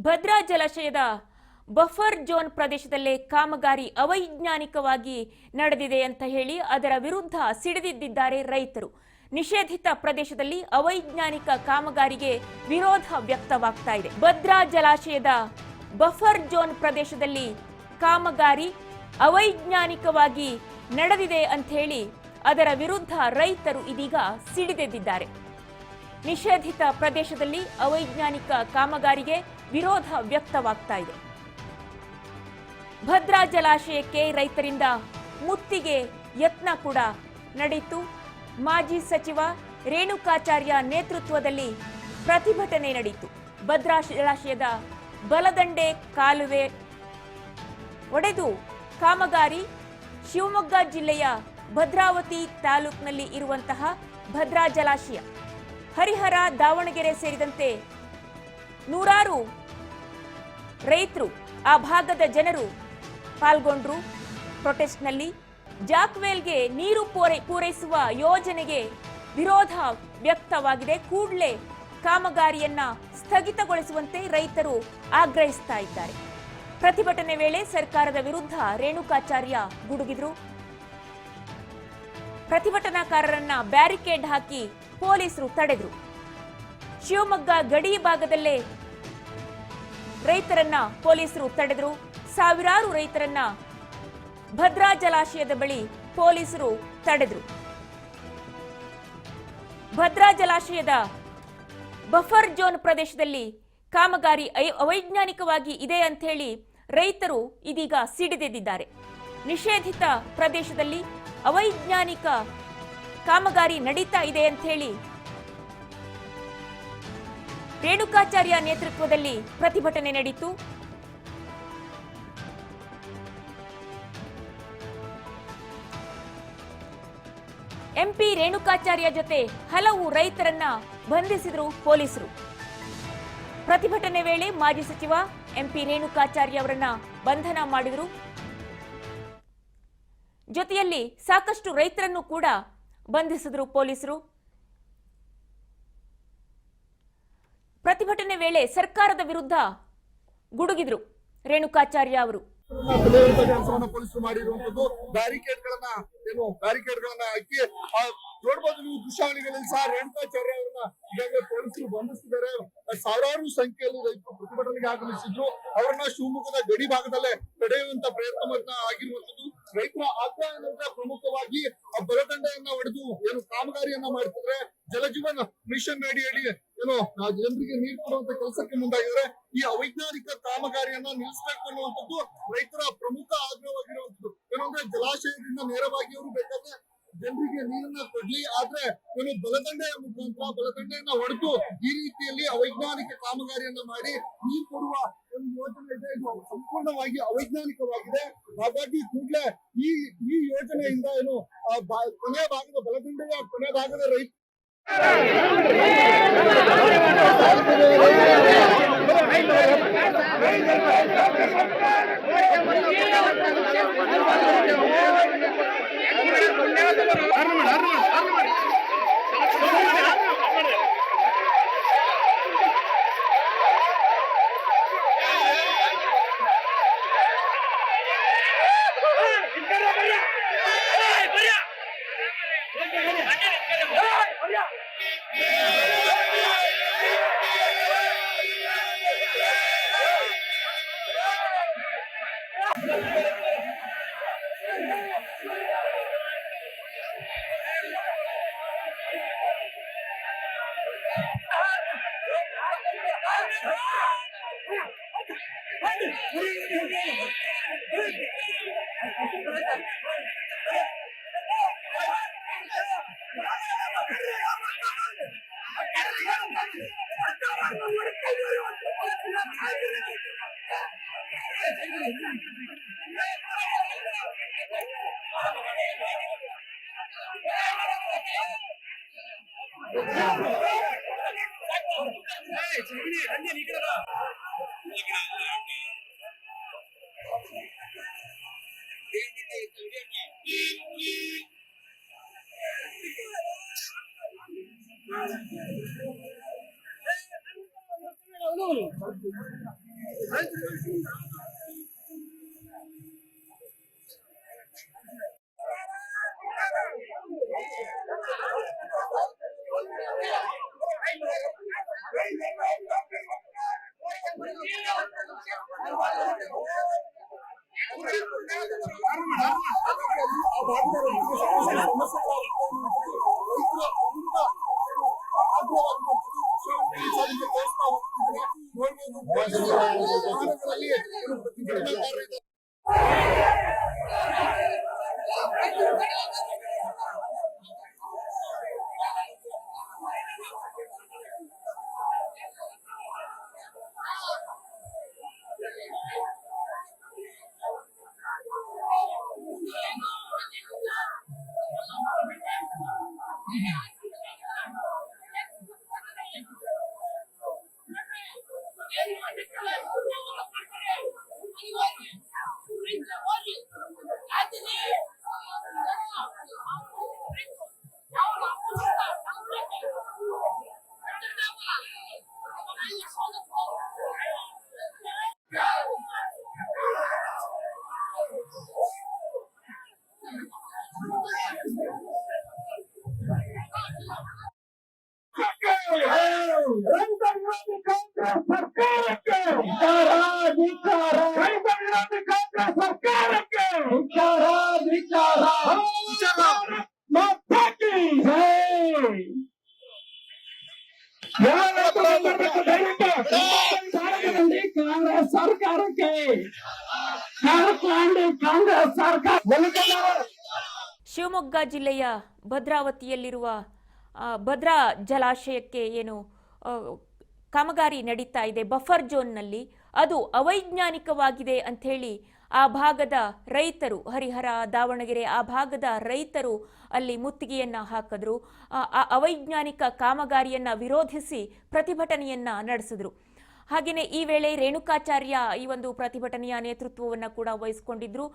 ಭದ್ರಾ ಜಲಾಶಯದ buffer zone ಪ್ರದೇಶದಲ್ಲೇ ಕಾಮಗಾರಿ ಅವೈಜ್ಞಾನಿಕವಾಗಿ ನಡೆದಿದೆ ಅಂತ ಹೇಳಿ ಅದರ ವಿರುದ್ಧ ಸಿಡಿದಿದ್ದಾರೆ ರೈತರು. ನಿಷೇಧಿತ ಪ್ರದೇಶದಲ್ಲಿ ಅವೈಜ್ಞಾನಿಕ ಕಾಮಗಾರಿಗೆ ವಿರೋಧ ವ್ಯಕ್ತವಾಗ್ತಾ ಇದೆ. ಭದ್ರಾ ಜಲಾಶಯದ ಬಫರ್ ಝೋನ್ ಪ್ರದೇಶದಲ್ಲಿ ಕಾಮಗಾರಿ ಅವೈಜ್ಞಾನಿಕವಾಗಿ ನಡೆದಿದೆ ಅಂತ ಹೇಳಿ ಅದರ ವಿರುದ್ಧ ರೈತರು ಇದೀಗ ಸಿಡಿದೆದ್ದಿದ್ದಾರೆ. ನಿಷೇಧಿತ ಪ್ರದೇಶದಲ್ಲಿ ಅವೈಜ್ಞಾನಿಕ ಕಾಮಗಾರಿಗೆ ವಿರೋಧ ವ್ಯಕ್ತವಾಗ್ತಾ ಇದೆ. ಭದ್ರಾ ಜಲಾಶಯಕ್ಕೆ ರೈತರಿಂದ ಮುತ್ತಿಗೆ ಯತ್ನ ಕೂಡ ನಡೆಯಿತು. ಮಾಜಿ ಸಚಿವ ರೇಣುಕಾಚಾರ್ಯ ನೇತೃತ್ವದಲ್ಲಿ ಪ್ರತಿಭಟನೆ ನಡೆಯಿತು. ಭದ್ರಾ ಜಲಾಶಯದ ಬಲದಂಡೆ ಕಾಲುವೆ ಒಡೆದು ಕಾಮಗಾರಿ ಶಿವಮೊಗ್ಗ ಜಿಲ್ಲೆಯ ಭದ್ರಾವತಿ ತಾಲೂಕಿನಲ್ಲಿ ಇರುವಂತಹ ಭದ್ರಾ ಜಲಾಶಯ, ಹರಿಹರ, ದಾವಣಗೆರೆ ಸೇರಿದಂತೆ ನೂರಾರು ರೈತರು, ಆ ಭಾಗದ ಜನರು ಪಾಲ್ಗೊಂಡ್ರು ಪ್ರೊಟೆಸ್ಟ್ನಲ್ಲಿ. ಜಾಕ್ವೆಲ್ಗೆ ನೀರು ಪೂರೈಸುವ ಯೋಜನೆಗೆ ವಿರೋಧ ವ್ಯಕ್ತವಾಗಿದೆ. ಕೂಡಲೇ ಕಾಮಗಾರಿಯನ್ನ ಸ್ಥಗಿತಗೊಳಿಸುವಂತೆ ರೈತರು ಆಗ್ರಹಿಸ್ತಾ ಇದ್ದಾರೆ. ಪ್ರತಿಭಟನೆ ವೇಳೆ ಸರ್ಕಾರದ ವಿರುದ್ಧ ರೇಣುಕಾಚಾರ್ಯ ಗುಡುಗಿದ್ರು. ಪ್ರತಿಭಟನಾಕಾರರನ್ನ ಬ್ಯಾರಿಕೇಡ್ ಹಾಕಿ ಪೊಲೀಸರು ತಡೆದ್ರು. ಶಿವಮೊಗ್ಗ ಗಡಿ ಭಾಗದಲ್ಲೇ ರೈತರನ್ನ ಪೊಲೀಸರು ತಡೆದ್ರು. ಸಾವಿರಾರು ರೈತರನ್ನ ಭದ್ರಾ ಜಲಾಶಯದ ಬಳಿ ಪೊಲೀಸರು ತಡೆದ್ರು. ಭದ್ರಾ ಜಲಾಶಯದ ಬಫರ್ ಝೋನ್ ಪ್ರದೇಶದಲ್ಲಿ ಕಾಮಗಾರಿ ಅವೈಜ್ಞಾನಿಕವಾಗಿ ಇದೆ ಅಂತ ಹೇಳಿ ರೈತರು ಇದೀಗ ಸಿಡಿದೆದ್ದಿದ್ದಾರೆ. ನಿಷೇಧಿತ ಪ್ರದೇಶದಲ್ಲಿ ಅವೈಜ್ಞಾನಿಕ ಕಾಮಗಾರಿ ನಡೀತಾ ಇದೆ ಅಂತ ಹೇಳಿ ರೇಣುಕಾಚಾರ್ಯ ನೇತೃತ್ವದಲ್ಲಿ ಪ್ರತಿಭಟನೆ ನಡೆಯಿತು. ಎಂಪಿ ರೇಣುಕಾಚಾರ್ಯ ಜೊತೆ ಹಲವು ರೈತರನ್ನ ಬಂಧಿಸಿದರು ಪೊಲೀಸರು. ಪ್ರತಿಭಟನೆ ವೇಳೆ ಮಾಜಿ ಸಚಿವ ಎಂಪಿ ರೇಣುಕಾಚಾರ್ಯ ಅವರನ್ನ ಬಂಧನ ಮಾಡಿದರು. ಜೊತೆಯಲ್ಲಿ ಸಾಕಷ್ಟು ರೈತರನ್ನು ಕೂಡ ಬಂಧಿಸಿದರು ಪೊಲೀಸರು. ಪ್ರತಿಭಟನೆ ವೇಳೆ ಸರ್ಕಾರದ ವಿರುದ್ಧ ಗುಡುಗಿದ್ರು ರೇಣುಕಾಚಾರ್ಯ ಅವರು. ಕೆಲಸವನ್ನ ಪೊಲೀಸರು ಮಾಡಿರುವಂತದ್ದು ಬ್ಯಾರಿಕೇಡ್ ಗಳನ್ನ ಹಾಕಿ ನೋಡ್ಬೋದು ನೀವು ದೃಶ್ಯಾವಳಿಗಳಲ್ಲಿ ಸಹ ರೇಣುಕಾಚಾರ್ಯ ಅವರನ್ನ ಈಗಾಗಲೇ ಪೊಲೀಸರು ಬಂಧಿಸಿದ್ದಾರೆ. ಸಾವಿರಾರು ಸಂಖ್ಯೆಯಲ್ಲಿ ರೈತರು ಪ್ರತಿಭಟನೆಗೆ ಆಗಮಿಸಿದ್ರು. ಅವರನ್ನ ಶಿವಮೊಗ್ಗದ ಗಡಿ ಭಾಗದಲ್ಲೇ ತಡೆಯುವಂತ ಪ್ರಯತ್ನವನ್ನ ಆಗಿರುವಂತದ್ದು. ರೈತರ ಆಗ್ರಹ ಏನಂದ್ರೆ ಪ್ರಮುಖವಾಗಿ ಆ ಬಲದಂಡೆಯನ್ನ ಒಡೆದು ಏನು ಕಾಮಗಾರಿಯನ್ನ ಮಾಡ್ತಿದ್ರೆ, ಜಲಜೀವನ್ ಮಿಷನ್ ಅಡಿಯಲ್ಲಿ ಏನು ಜನರಿಗೆ ನೀರು ಕೊಡುವಂತ ಕೆಲಸಕ್ಕೆ ಮುಂದಾಗಿದ್ರೆ ಈ ಅವೈಜ್ಞಾನಿಕ ಕಾಮಗಾರಿಯನ್ನ ನಿಲ್ಲಿಸಬೇಕು ಅನ್ನುವಂಥದ್ದು ರೈತರ ಪ್ರಮುಖ ಆಗ್ರಹವಾಗಿರುವಂತದ್ದು. ಏನಂದ್ರೆ ಜಲಾಶಯದಿಂದ ನೇರವಾಗಿ ಅವರು ಬೇಕಾದ್ರೆ ಜನರಿಗೆ ನೀರನ್ನ ಕೊಡ್ಲಿ, ಆದ್ರೆ ಏನು ಬಲದಂಡೆಯ ಮುಖಾಂತರ ಬಲದಂಡೆಯನ್ನ ಹೊಡೆದು ಈ ರೀತಿಯಲ್ಲಿ ಅವೈಜ್ಞಾನಿಕ ಕಾಮಗಾರಿಯನ್ನ ಮಾಡಿ ನೀರು ಕೊಡುವ ಒಂದು ಯೋಜನೆ ಇದೆ. ಇದು ಸಂಪೂರ್ಣವಾಗಿ ಅವೈಜ್ಞಾನಿಕವಾಗಿದೆ. ಹಾಗಾಗಿ ಕೂಡಲೇ ಈ ಯೋಜನೆಯಿಂದ ಏನು ಕೊನೆಯ ಭಾಗದ ಬಲದಂಡೆಯ ಕೊನೆಯ ಭಾಗದ ರೈತ ಕಾಂಗ್ರೆಸ್ ಸರ್ಕಾರಕ್ಕೆ ಕಾಂಗ್ರೆಸ್ ಸರ್ಕಾರ ಶಿವಮೊಗ್ಗ ಜಿಲ್ಲೆಯ ಭದ್ರಾವತಿಯಲ್ಲಿರುವ ಭದ್ರಾ ಜಲಾಶಯಕ್ಕೆ ಏನು ಕಾಮಗಾರಿ ನಡೀತಾ ಇದೆ ಬಫರ್ ಝೋನ್ನಲ್ಲಿ, ಅದು ಅವೈಜ್ಞಾನಿಕವಾಗಿದೆ ಅಂಥೇಳಿ ಆ ಭಾಗದ ರೈತರು, ಹರಿಹರ ದಾವಣಗೆರೆ ಆ ಭಾಗದ ರೈತರು ಅಲ್ಲಿ ಮುತ್ತಿಗೆಯನ್ನ ಹಾಕಿದ್ರು. ಆ ಅವೈಜ್ಞಾನಿಕ ಕಾಮಗಾರಿಯನ್ನ ವಿರೋಧಿಸಿ ಪ್ರತಿಭಟನೆಯನ್ನ ನಡೆಸಿದ್ರು. ಹಾಗೆಯೇ ಈ ವೇಳೆ ರೇಣುಕಾಚಾರ್ಯ ಈ ಒಂದು ಪ್ರತಿಭಟನೆಯ ನೇತೃತ್ವವನ್ನು ಕೂಡ ವಹಿಸಿಕೊಂಡಿದ್ರು.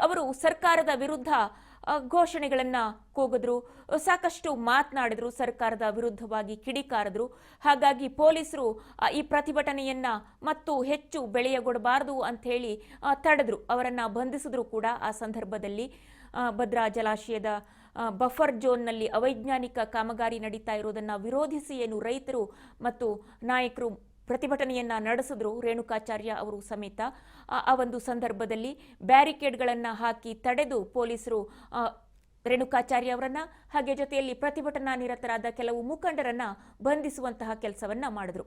ಅವರು ಸರ್ಕಾರದ ವಿರುದ್ಧ ಘೋಷಣೆಗಳನ್ನ ಕೂಗಿದ್ರು, ಸಾಕಷ್ಟು ಮಾತನಾಡಿದ್ರು, ಸರ್ಕಾರದ ವಿರುದ್ಧವಾಗಿ ಕಿಡಿಕಾರಿದ್ರು. ಹಾಗಾಗಿ ಪೊಲೀಸರು ಈ ಪ್ರತಿಭಟನೆಯನ್ನ ಮತ್ತು ಹೆಚ್ಚು ಬೆಳೆಯಗೊಡಬಾರದು ಅಂತ ಹೇಳಿ ತಡೆದ್ರು, ಅವರನ್ನ ಬಂಧಿಸಿದ್ರು ಕೂಡ. ಆ ಸಂದರ್ಭದಲ್ಲಿ ಭದ್ರಾ ಜಲಾಶಯದ ಬಫರ್ ಝೋನ್ನಲ್ಲಿ ಅವೈಜ್ಞಾನಿಕ ಕಾಮಗಾರಿ ನಡೀತಾ ಇರೋದನ್ನ ವಿರೋಧಿಸಿ ಏನು ರೈತರು ಮತ್ತು ನಾಯಕರು ಪ್ರತಿಭಟನೆಯನ್ನ ನಡೆಸಿದ್ರು, ರೇಣುಕಾಚಾರ್ಯ ಅವರು ಸಮೇತ. ಆ ಒಂದು ಸಂದರ್ಭದಲ್ಲಿ ಬ್ಯಾರಿಕೇಡ್ಗಳನ್ನು ಹಾಕಿ ತಡೆದು ಪೊಲೀಸರು ರೇಣುಕಾಚಾರ್ಯ ಅವರನ್ನ ಹಾಗೆ ಜೊತೆಯಲ್ಲಿ ಪ್ರತಿಭಟನಾ ನಿರತರಾದ ಕೆಲವು ಮುಖಂಡರನ್ನ ಬಂಧಿಸುವಂತಹ ಕೆಲಸವನ್ನ ಮಾಡಿದ್ರು.